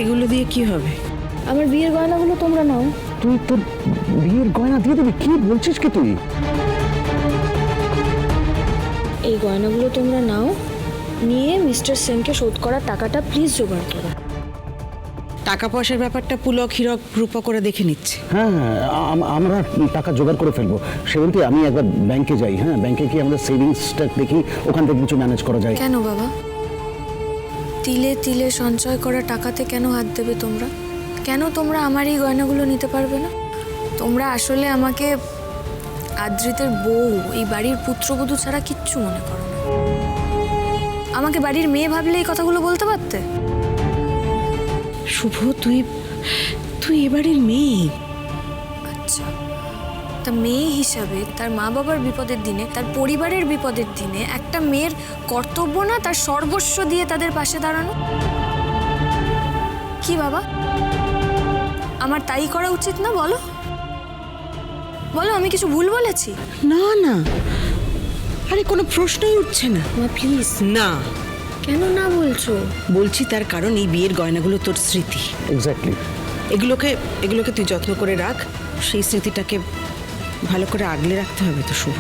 এগুলো দিয়ে কি হবে? আমার বিয়ের গয়নাগুলো তোমরা নাও। তুই তোর বিয়ের গয়না দিয়ে দিবি? কি বলছিস কি তুই? এই গয়নাগুলো তোমরা নাও, নিয়ে মিস্টার সেনকে শোধ করার টাকাটা প্লিজ জোগাড় করো। টাকা পয়সার ব্যাপারটা পুলক হিরক রূপা করে দেখে নিচ্ছে। হ্যাঁ আমরা টাকা জোগাড় করে ফেলবো। সেদিনকে আমি একবার ব্যাংকে যাই, হ্যাঁ ব্যাংকে গিয়ে আমাদের সেভিংসটা দেখি, ওখান থেকে কিছু ম্যানেজ করা যায়। কেন বাবা, তিলে তিলে সঞ্চয় করা টাকাতে কেন হাত দেবে তোমরা? কেন তোমরা আমার এই গয়নাগুলো নিতে পারবে না? তোমরা আসলে আমাকে আদ্রিতের বউ, এই বাড়ির পুত্রবধূ ছাড়া কিচ্ছু মনে করো না। আমাকে বাড়ির মেয়ে ভাবলে এই কথাগুলো বলতে পারতে? শুভ, তুই এ বাড়ির মেয়ে। আচ্ছা, তা মেয়ে হিসাবে তার মা বাবার বিপদের দিনে, তার পরিবারের বিপদের দিনে একটা মেয়ের কর্তব্য না তার সর্বস্ব দিয়ে তাদের পাশে দাঁড়ানো? কি বাবা, আমার তাই করা উচিত না? বলো বলো, আমি কিছু ভুল বলেছি? না না, আরে কোনো প্রশ্নই উঠছে না। মা প্লিজ। না। কেন না বলছো? বলছি তার কারণ এই বিয়ের গয়নাগুলো তোর স্মৃতি। এক্স্যাক্টলি। এগুলোকে তুই যত্ন করে রাখ। সেই স্মৃতিটাকে ভালো করে আগলে রাখতে হবে তো শুভ।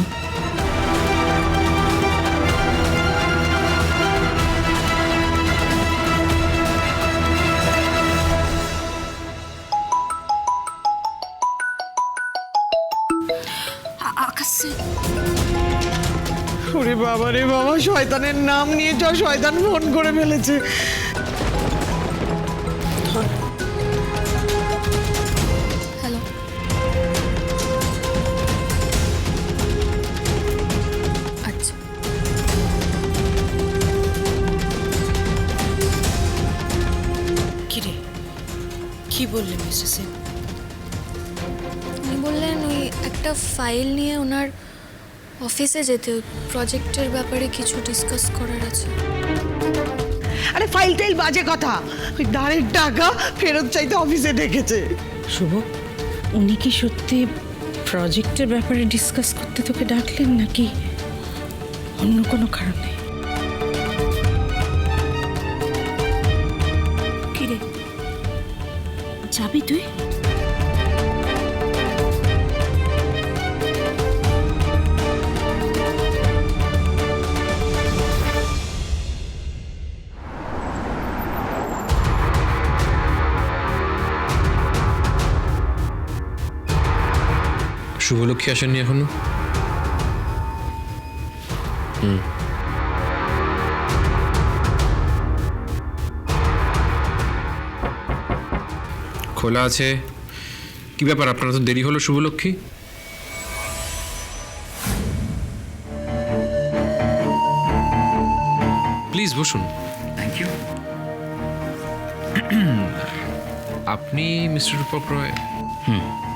ওরে বাবা রে বাবা, শয়তানের নাম নিয়ে শয়তান ফোন করে ফেলেছে। হ্যালো। আচ্ছা, কিরে, কি বললে মিস্টার সেন? উনি বললেন ওই একটা ফাইল নিয়ে ওনার অফিসে যেতে, প্রজেক্টের ব্যাপারে কিছু ডিসকাস করার আছে। আরে ফাইল টাইল বাজে কথা, ওই দাঁড়ের টাকা ফেরত চাইতে অফিসে ডেকেছে। শুভ, উনি কি সত্যি প্রজেক্টের ব্যাপারে ডিসকাস করতে তোকে ডাকলেন নাকি অন্য কোনো কারণে? কিরে, যাবি তুই? শুভলক্ষ্মী আসেননি এখনো? খোলা আছে। কি ব্যাপার, আপনারা তো দেরি হলো শুভলক্ষ্মী? প্লিজ বসুন। Thank you. আপনি mister Rupak Roy?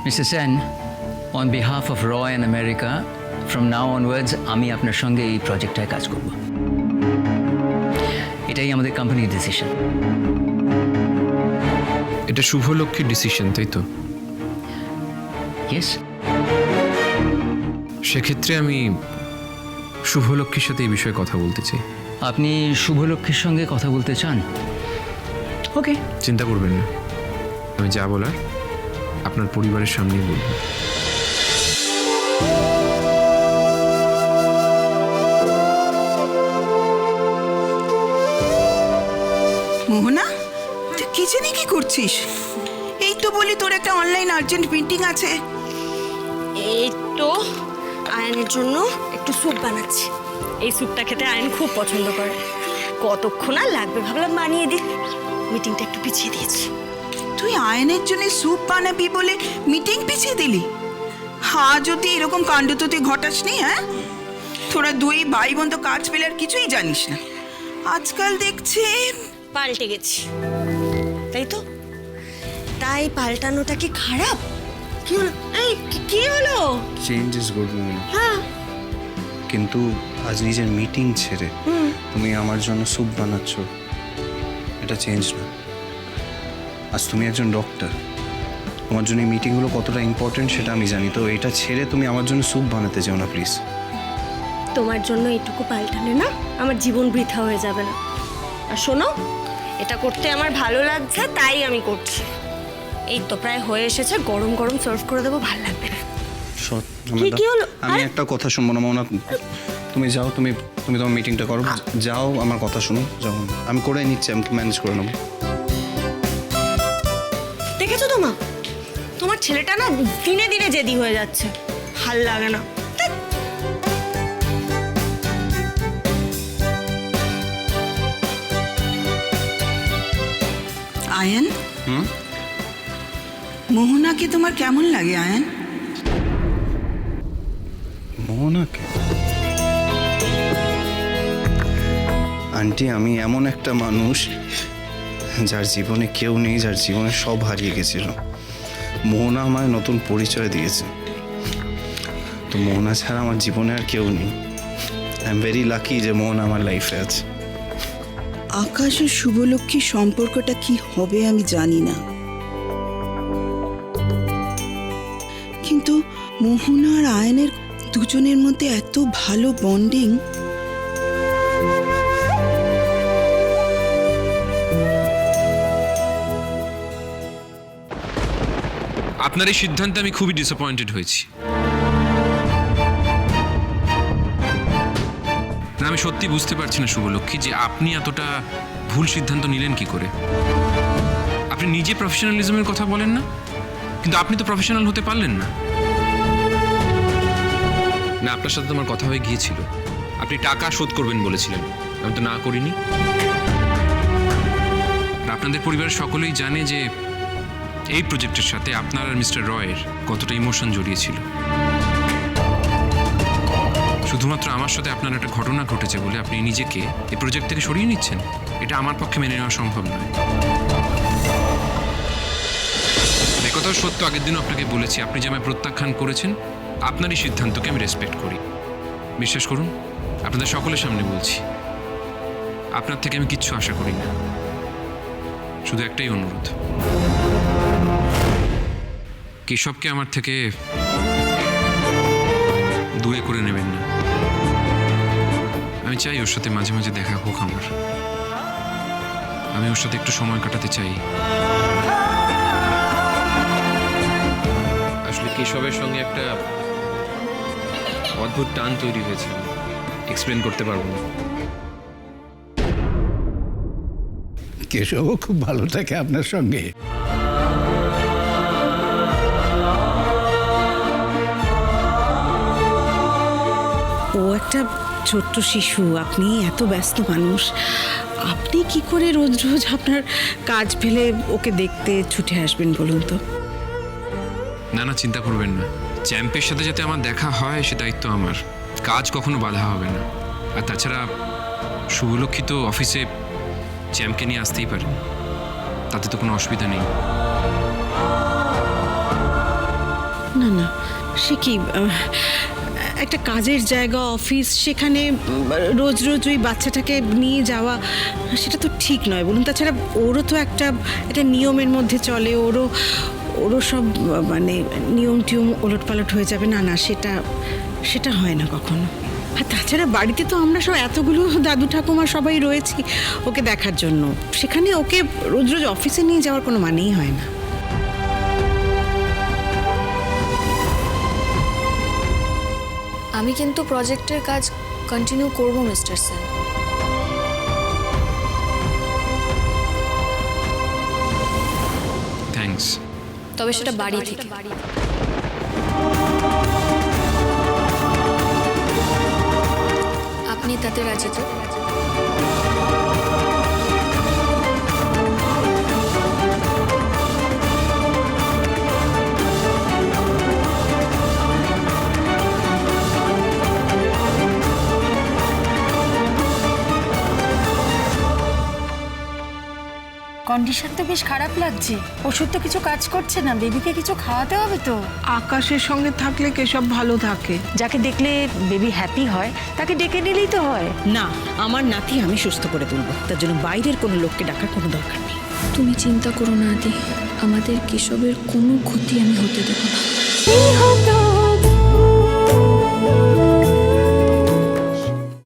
Mr. Sen, on behalf of Roy and America, from now onwards আমি আপনার সঙ্গে এই প্রজেক্টটায় কাজ করব। এটাই আমাদের কোম্পানির ডিসিশন। এটা শুভলক্ষ্মীর ডিসিশন, তাই তো? ইয়েস। সেক্ষেত্রে আমি শুভলক্ষ্মীর সাথে এই বিষয়ে কথা বলতে চাই। আপনি শুভলক্ষ্মীর সঙ্গে কথা বলতে চান? ওকে। চিন্তা করবেন না, আমি যা বলার আপনার পরিবারের সামনেই বলবো। মোহনা, তুই কিচেনে কি করছিস? এই তো বলি তোর একটা অনলাইন আর্জেন্ট মিটিং আছে। এই তো আয়নের জন্য একটু স্যুপ বানাচ্ছি। এই স্যুপটা খেতে আয়ন খুব পছন্দ করে। কতক্ষণ আর লাগবে ভাবলাম বানিয়ে দিই। মিটিংটা একটু পিছিয়ে দিয়েছি। তুই আয়নের জন্য স্যুপ বানাবি বলে মিটিং পিছিয়ে দিলি? যদি এরকম কাণ্ড তো তুই ঘটাসনি। হ্যাঁ, তোরা দুই ভাই বোন তো কাজ পেলে আর কিছুই জানিস না। আজকাল দেখছি পাল্টে গেছি, তাই তো? তাই পাল্টানোটা কি খারাপ? কি হলো? এই কি হলো? চেঞ্জ ইজ গুড মোহনা, হ্যাঁ, কিন্তু আজ নিজের মিটিং ছেড়ে তুমি আমার জন্য স্যুপ বানাচ্ছ, এটা চেঞ্জ না। আজ তুমি একজন ডক্টর, তোমার জন্য এই মিটিংগুলো কতটা ইম্পর্টেন্ট সেটা আমি জানি। তো এটা ছেড়ে তুমি আমার জন্য স্যুপ বানাতে চাও না প্লিজ। তোমার জন্য এটুকু পাল্টালে না আমার জীবন বৃথা হয়ে যাবে না। আর শোনো, এ এটা করতে আমার ভালো লাগছে, তাই আমি করছি। এই তো প্রায় হয়ে এসেছে, গরম গরম সার্ভ করে দেবো, ভালো লাগবে। কি হলো? আমি একটা কথা শুনবো না মোহনা, তুমি যাও, তুমি তোমার মিটিংটা করো, যাও, আমার কথা শুনো, যাও, আমি করে নিচ্ছি, আমি ম্যানেজ করে নেবো। দেখেছো তোমার ছেলেটা না দিনে দিনে জেদি হয়ে যাচ্ছে, ভাল লাগে না। আয়ান, মোহনাকে তোমার কেমন লাগে আয়ান? মোহনাকে? আন্টি, আমি এমন একটা মানুষ যার জীবনে কেউ নেই, যার জীবনে সব হারিয়ে গেছিল। মোহনা আমায় নতুন পরিচয় দিয়েছে। তো মোহনা ছাড়া আমার জীবনে আর কেউ নেই। আই এম ভেরি লাকি যে মোহনা আমার লাইফে আছে। আকাশ ও শুভলক্ষ্মীর সম্পর্কটা কি হবে আমি জানি না, কিন্তু মোহনা আর আয়নের দুজনের মধ্যে এত ভালো বন্ডিং। আপনার এই সিদ্ধান্তে আমি খুবই ডিসঅ্যাপয়েন্টেড হয়েছি। না, আমি সত্যি বুঝতে পারছি না শুভলক্ষ্মী, যে আপনি এতটা ভুল সিদ্ধান্ত নিলেন কি করে। আপনি নিজে প্রফেশনালিজমের কথা বলেন না, কিন্তু আপনি তো প্রফেশনাল হতে পারলেন না। না, আপনার সাথে তো আমার কথা হয়ে গিয়েছিল, আপনি টাকা শোধ করবেন বলেছিলেন, আমি তো না করিনি। আর আপনাদের পরিবারের সকলেই জানে যে এই প্রজেক্টের সাথে আপনার আর মিস্টার রয়ের কতটা ইমোশন জড়িয়েছিল। শুধুমাত্র আমার সাথে আপনার একটা ঘটনা ঘটেছে বলে আপনি নিজেকে এই প্রজেক্ট থেকে সরিয়ে নিচ্ছেন, এটা আমার পক্ষে মেনে নেওয়া সম্ভব নয়। একথাও সত্য, আগের দিনও আপনাকে বলেছি, আপনি যে আমায় প্রত্যাখ্যান করেছেন, আপনার এই সিদ্ধান্তকে আমি রেসপেক্ট করি। বিশ্বাস করুন, আপনাদের সকলের সামনে বলছি, আপনার থেকে আমি কিচ্ছু আশা করি না। শুধু একটাই অনুরোধ, কেশবকে আমার থেকে দূরে করে নেবেন না। আমি চাই ওর সাথে মাঝে মাঝে দেখা হোক আমার, আমি ওর সাথে একটু সময় কাটাতে চাই। আসলে কেশবের সঙ্গে একটা অদ্ভুত টান তৈরি হয়েছে, এক্সপ্লেন করতে পারবো না। কেশবও খুব ভালো থাকে আপনার সঙ্গে। ও একটা ছোট্ট শিশু, আপনি এত ব্যস্ত মানুষ, আপনি কি করে রোজ রোজ আপনার কাজ ফেলে ওকে দেখতে ছুটে আসবেন বলুন তো? না না, চিন্তা করবেন না, চ্যাম্পের সাথে যাতে আমার দেখা হয় সে দায়িত্ব আমার, কাজ কখনো বাধা হবে না। আর তাছাড়া শুভলক্ষ্মী তো অফিসে চ্যাম্পকে নিয়ে আসতেই পারেন, তাতে তো কোনো অসুবিধা নেই। না না, সে কি একটা কাজের জায়গা, অফিস, সেখানে রোজ রোজ ওই বাচ্চাটাকে নিয়ে যাওয়া সেটা তো ঠিক নয় বলুন। তাছাড়া ওরও তো একটা নিয়মের মধ্যে চলে, ওরও সব মানে নিয়ম টিয়ম ওলটপালট হয়ে যাবে। না না, সেটা হয় না কখনো। আর তাছাড়া বাড়িতে তো আমরা সব এতগুলো দাদু ঠাকুমা সবাই রয়েছি ওকে দেখার জন্য, সেখানে ওকে রোজ রোজ অফিসে নিয়ে যাওয়ার কোনো মানেই হয় না। আমি কিন্তু প্রজেক্টের কাজ কন্টিনিউ করব মিস্টার সেন। থ্যাঙ্কস। তবে সেটা বাড়ি থেকে। আপনি তাতে রাজি তো? কন্ডিশন তো বেশ খারাপ লাগছে, ওষুধ তো কিছু কাজ করছে না, বেবিকে কিছু খাওয়াতে হবে তো। আকাশের সঙ্গে থাকলে কেশব ভালো থাকে। যাকে দেখলে বেবি হ্যাপি হয় তাকে ডেকে নিলেই তো হয়। না, আমার নাতি আমি সুস্থ করে তুলব, তার জন্য বাইরের কোনো লোককে ডাকার কোনো দরকার নেই। তুমি চিন্তা করো না আদি, আমাদের কেশবের কোনো ক্ষতি আমি হতে দেব না।